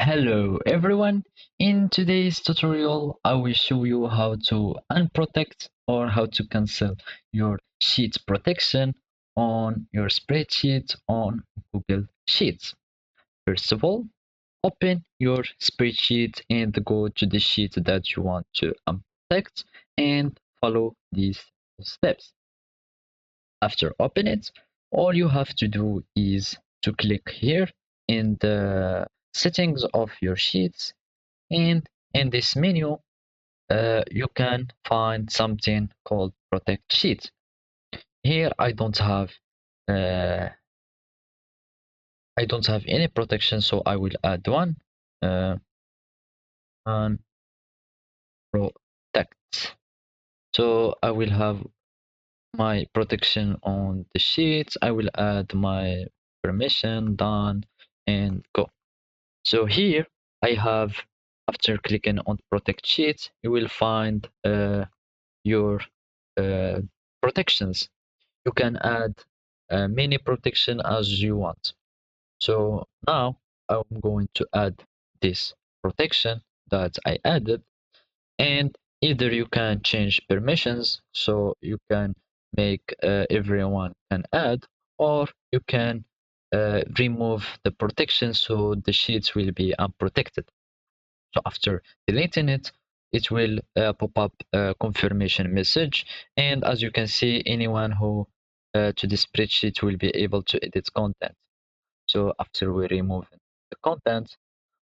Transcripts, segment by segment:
Hello everyone, in today's tutorial I will show you how to unprotect or how to cancel your sheet protection on your spreadsheet on Google Sheets. First of all, open your spreadsheet and go to the sheet that you want to unprotect and follow these steps. After open it, all you have to do is to click here in the settings of your sheets, and in this menu you can find something called protect sheet. Here uh, I don't have any protection, so I will add one uh, and protect. So I will have my protection on the sheets. I will add my permission, done, and go. So here I have, after clicking on protect sheets, you will find your uh, protections. You can add many protection as you want. So now I'm going to add this protection that I added, and either you can change permissions so you can make everyone can add, or you can remove the protection so the sheets will be unprotected. So after deleting it, it will pop up a confirmation message. And as you can see, anyone who to the spreadsheet will be able to edit content. So after we remove the content,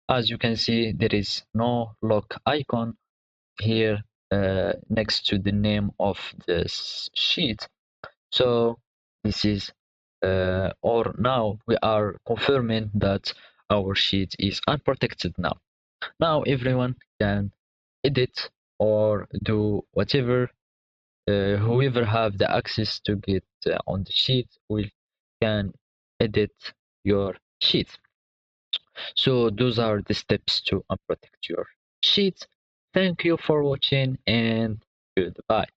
as you can see, there is no lock icon here next to the name of this sheet. So this is or now we are confirming that our sheet is unprotected now. Now everyone can edit or do whatever. Whoever have the access to get on the sheet will can edit your sheet. So those are the steps to unprotect your sheet. Thank you for watching and goodbye.